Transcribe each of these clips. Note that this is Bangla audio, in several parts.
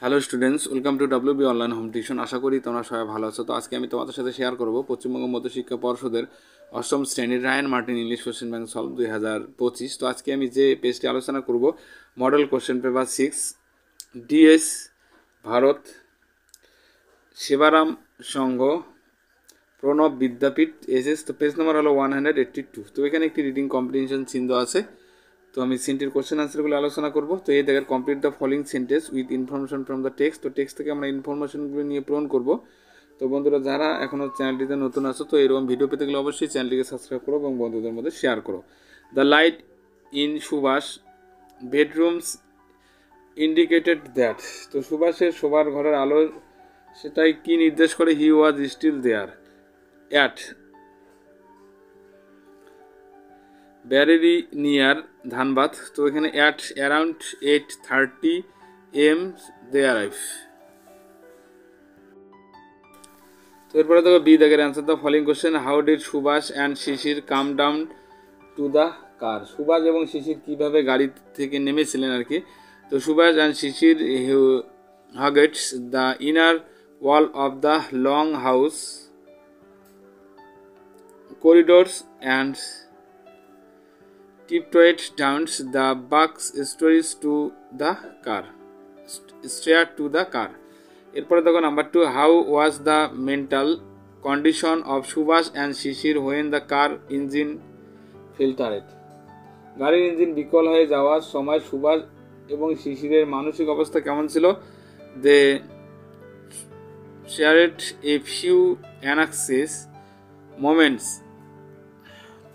Hello students, welcome to WB online home tuition. আশা করি তোমরা সবাই ভালো আছো। তো আজকে আমি তোমাদের সাথে শেয়ার করব পশ্চিমবঙ্গ মধ্যশিক্ষা পর্ষদের অষ্টম শ্রেণীর Ryan Martin English question bank solve 2025। তো আজকে আমি যে পেজটি আলোচনা করব, model question paper 6 DS Bharat Sevashram Sangha Pranab Vidyapith SS. তো পেজ নাম্বার হলো 182। তো এখানে একটি রিডিং কম্প্রিহেনশন চিহ্ন আছে। তো আমি সিনটির কোশ্চেন আনসারগুলো আলোচনা করব। তো এই দেখেন, complete the following sentence with information from the text. তো টেক্সট থেকে আমরা ইনফরমেশনগুলো নিয়ে পূরণ করব। তো বন্ধুরা, যারা এখনও চ্যানেলটিতে নতুন আছো, তো এরকম ভিডিও পেতে গেলে অবশ্যই চ্যানেলটিকে সাবস্ক্রাইব করো এবং বন্ধুদের মধ্যে শেয়ার করো। The light in Subhash bedrooms indicated that. তো সুভাষের শোবার ঘরের আলো সেটাই কি নির্দেশ করে? He was still there at Barari near Dhanbad. তো এখানে at around 8:30 AM they arrive. তো এরপরে দেখো বি দেখের answer the following question. How did Subhash and Shishir come down to the car? Subhash এবং শিশির কিভাবে গাড়ি থেকে নেমেছিলেন আর কি। তো Subhash and Shishir hugged the inner wall of the long house corridors and tiptoed down the back stairs to the car. এরপরে দেখো number 2, how was the mental condition of Subhash and Shishir when the car engine faltered? গাড়ির ইঞ্জিন বিকল হয়ে যাওয়ার সময় সুভাষ এবং শিশিরের মানসিক অবস্থা কেমন ছিল? দে shared a few anxious moments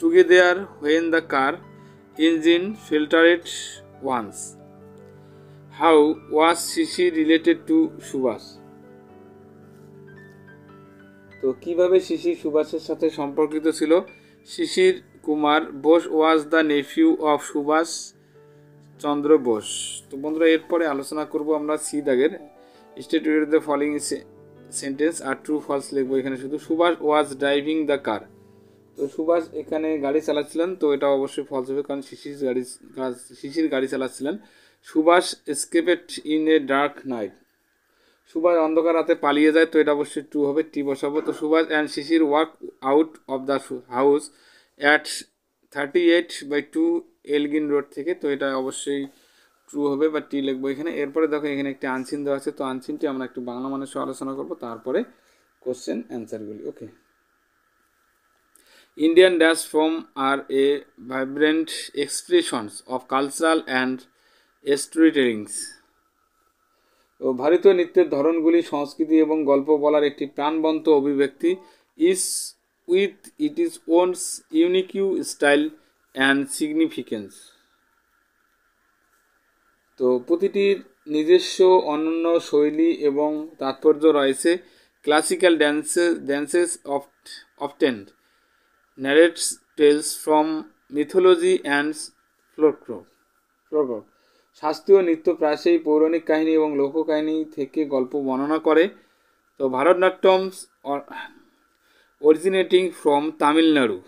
together when the car engine filtered once. How was Shishir related to Subhash? তো কিভাবে শিশির সুভাষের সাথে সম্পর্কিত ছিল? Shishir Kumar Bose was the nephew of Subhash Chandra Bose. তো বন্ধুরা, এরপরে আলোচনা করব আমরা সি দাগের। State with the following sentence আর ট্রু ফলস লিখবো এখানে শুধু। Subhash was driving the car. তো সুভাষ এখানে গাড়ি চালাচ্ছিলেন, তো এটা অবশ্যই ফলস হবে, কারণ শিশির গাড়ি চালাচ্ছিলেন। Subhash escaped in a dark night. Subhash অন্ধকার রাতে পালিয়ে যায়, তো এটা অবশ্যই ট্রু হবে, টি বসাবো। তো Subhash and Sisir walk out of the house at 38/2 Elgin road থেকে, তো এটা অবশ্যই ট্রু হবে বা টি লিখবো এখানে। এরপরে দেখো এখানে একটি আনসিন দেওয়া আছে, তো আনসিনটি আমরা একটু বাংলা মানের সহ আলোচনা করবো, তারপরে question অ্যান্সারগুলি। Okay. Indian dance form are a vibrant expressions of cultural and storytellings. ও ভারতীয় নৃত্যের ধরনগুলি সংস্কৃতি এবং গল্প বলার একটি প্রাণবন্ত অভিব্যক্তি। Is with it is ওনস unique style and significance. তো প্রতিটির নিজস্ব অনন্য শৈলী এবং তাৎপর্য রয়েছে। Classical dances often narrates tales from mythology and folklore. শাস্ত্রীয় নৃত্য প্রায়শই পৌরাণিক কাহিনী এবং লোককাহিনী থেকে গল্প বর্ণনা করে। তো ভারতনাট্যম অরিজিনেটিং ফ্রম তামিলনাড়ু।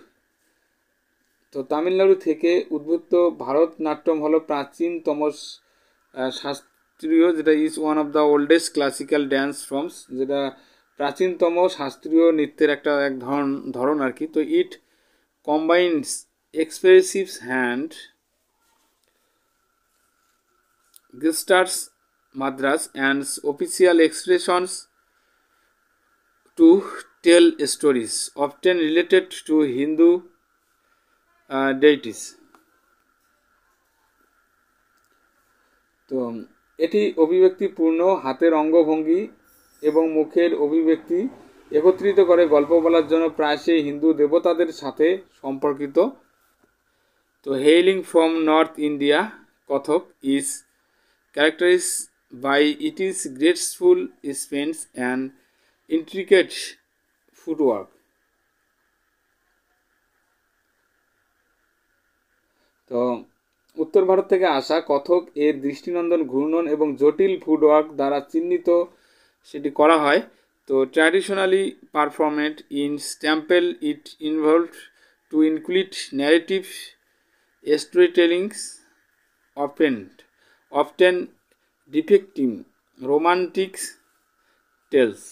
তো তামিলনাড়ু থেকে উদ্ভূত ভারতনাট্যম হলো প্রাচীনতম শাস্ত্রীয়, যেটা is one of the oldest classical dance forms, যেটা প্রাচীনতম শাস্ত্রীয় নৃত্যের এক ধরন আর কি। তো ইট combines expressive hand gestures, mudras and official expressions to tell stories often related to Hindu deities. তো এটি অভিব্যক্তিপূর্ণ হাতের অঙ্গভঙ্গি এবং মুখের অভিব্যক্তি একত্রিত করে গল্প বলার জন্য প্রায়শই হিন্দু দেবতাদের সাথে সম্পর্কিত। তো hailing from north India, Kathak is characterise by it is graceful spins and intricate footwork. তো উত্তর ভারত থেকে আসা কথক এর দৃষ্টিনন্দন ঘূর্ণন এবং জটিল ফুটওয়ার্ক দ্বারা চিহ্নিত সেটি করা হয়। তো traditionally performed in temple, it involved to include narrative storytellings often depicting romantic tales.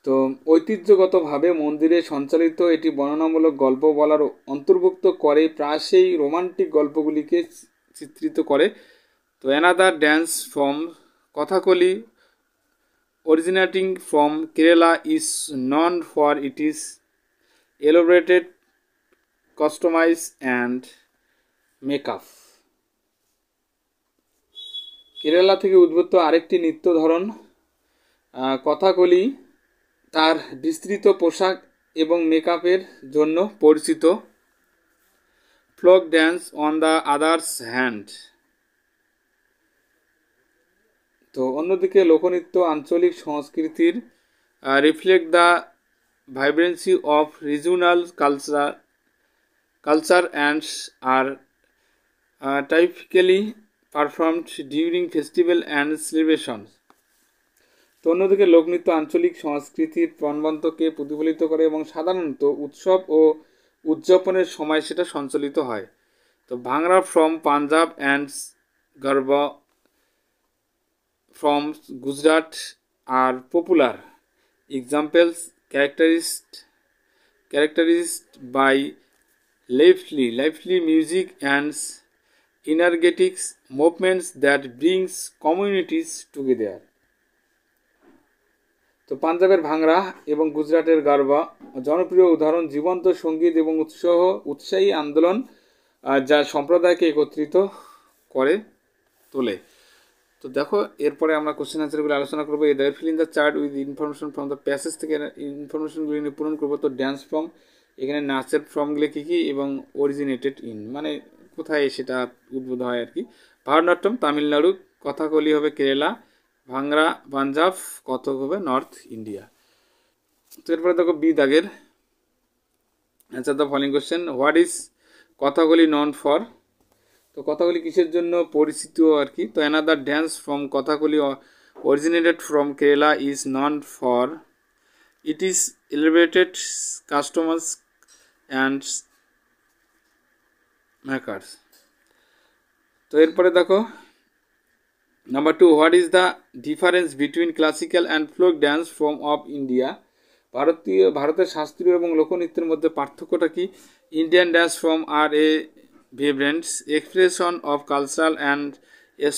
তো ঐতিহ্যগতভাবে মন্দিরে সঞ্চালিত এটি বর্ণনামূলক গল্প বলার অন্তর্ভুক্ত করে, প্রায়শই রোমান্টিক গল্পগুলিকে চিত্রিত করে। তো another dance from Kathakali originating from Kerala is known for its elaborated costumes and makeup. Kerala থেকে উদ্ভূত আরেকটি নৃত্য ধরন কথাকলি তার বিস্তৃত পোশাক এবং মেকআপের জন্য পরিচিত। Folk dance on the others hand, তো অন্যদিকে লোকনৃত্য আঞ্চলিক সংস্কৃতির reflect the vibrancy of regional culture and are typically performed during festival and celebration. তো অন্যদিকে লোকনৃত্য আঞ্চলিক সংস্কৃতির প্রাণবন্তকে প্রতিফলিত করে এবং সাধারণত উৎসব ও উদযাপনের সময় সেটা সঞ্চালিত হয়। তো ভাংড়া from Punjab and garba from Gujarat are popular examples characterized by lively music and energetic movements that brings communities together. তো পাঞ্জাবের ভাংড়া এবং গুজরাটের গারবা জনপ্রিয় উদাহরণ, জীবন্ত সঙ্গীত এবং উৎসাহী আন্দোলন যা সম্প্রদায়কে একত্রিত করে তোলে। তো দেখো এরপরে আমরা কোশ্চেন আনসারগুলো আলোচনা করবো। এদের fill in the chart with information from the passage থেকে ইনফরমেশনগুলি নিয়ে পূরণ করবো। তো ড্যান্স ফর্ম, এখানে নাচের ফর্মগুলো কী কী এবং অরিজিনেটেড ইন মানে কোথায় সেটা উদ্ভূত হয় আর কি। ভারতনাট্যম তামিলনাড়ু, কথাকলি হবে কেরালা, ভাংড়া পাঞ্জাব, কথক হবে নর্থ ইন্ডিয়া। তো এরপরে দেখো বি দাগের answer the following question. What is Kathakali known for, তো কথাকলি কিসের জন্য পরিচিত আর কি। তো another dance from Kathakali originated from Kerala is known for it is elevated customers and makers. তো এরপরে দেখো number 2, what is the difference between classical and folk dance form of India, ভারতের শাস্ত্রীয় এবং লোকনৃত্যের মধ্যে পার্থক্যটা কি। Indian dance form are a vibrant expression of cultural and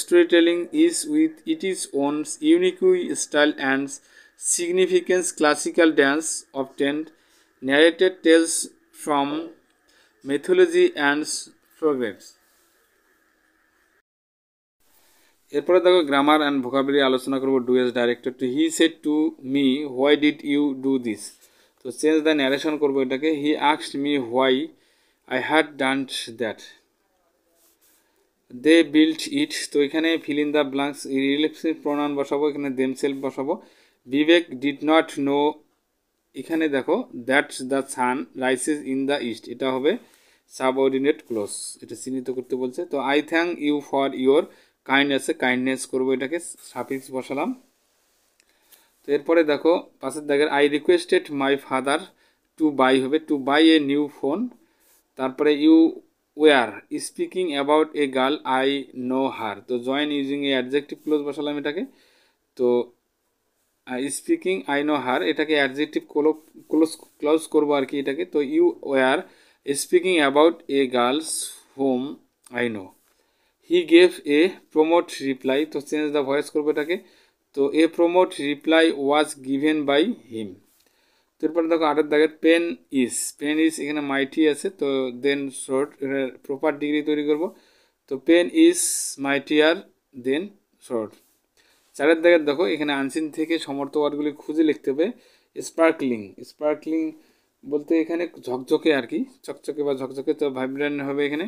storytelling is with its own unique style and significance. Classical dance often narrated tales from mythology and proverbs. এরপরে দেখো গ্রামার অ্যান্ড ভোকাবুলারি আলোচনা করবো। Do as directed to he said to me why did you do this, তো চেঞ্জ দ্য ন্যারেশন করবো এটাকে। He asked me why I had done that. They built it, তো এখানে fill in the blanks relative pronoun বসাবো, এখানে themselves বসাবো। বিবেক ডিড নট নো, এখানে দেখো that the sun rises in the east, এটা হবে সাবঅর্ডিনেট ক্লোজ, এটা চিহ্নিত করতে বলছে। তো I thank you for your kindness করবো, এটাকে সাফিক্স বসালাম। তো এরপরে দেখো পাশের দাগের I requested my father to buy হবে to buy a new phone. তারপরে you were speaking about a girl I know her, তো join using a adjective clause বসালাম এটাকে। তো স্পিকিং আই নো হার, এটাকে অ্যাডজেক্টিভ ক্লোজ করবো আর কি এটাকে। তো you were speaking about a girls home I know. He gave a prompt reply, তো চেঞ্জ দ্য ভয়েস করবো এটাকে। তো a prompt reply was given by him. এরপরে দেখো আটের দাগের পেন ইজ এখানে মাইটি আছে, তো দেন শর্ট প্রপার ডিগ্রি তৈরি করব। তো pen is mightier than sword. চারের দাগের দেখো এখানে আনসিন থেকে সমর্থ ওয়ার্ডগুলি খুঁজে লিখতে হবে। স্পার্কলিং বলতে এখানে ঝকঝকে আর কি, চকচকে বা ঝকঝকে, তো ভাইব্রেন্ট হবে এখানে।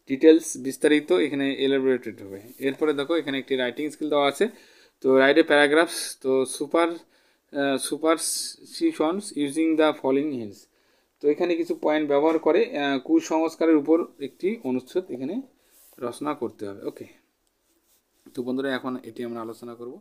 ডিটেলস বিস্তারিত এখানে এলাবোরেটেড হবে। এরপরে দেখো এখানে একটি রাইটিং স্কিল দেওয়া আছে। তো রাইট এ প্যারাগ্রাফস, তো সুপারসিশনস ইউজিং দ্য ফলোইং হিন্টস, তো এখানে কিছু পয়েন্ট ব্যবহার করে কুসংস্কারের উপর একটি অনুচ্ছেদ এখানে রচনা করতে হবে। ওকে, তো বন্ধুরা এখন এটি আমরা আলোচনা করব।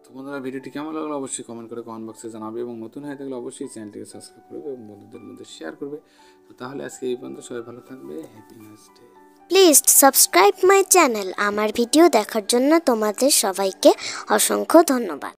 তো বন্ধুরা ভিডিওটি কেমন লাগলো অবশ্যই কমেন্ট করে কমেন্ট বক্সে জানাবে এবং নতুন হয়ে থাকলে অবশ্যই চ্যানেলটিকে সাবস্ক্রাইব করবে এবং বন্ধুদের মধ্যে শেয়ার করবে। তো তাহলে আজকে এই পর্যন্ত, সবাই ভালো থাকবে। Happy nice day. Please subscribe my channel. আমার ভিডিও দেখার জন্য তোমাদের সবাইকে অসংখ্য ধন্যবাদ।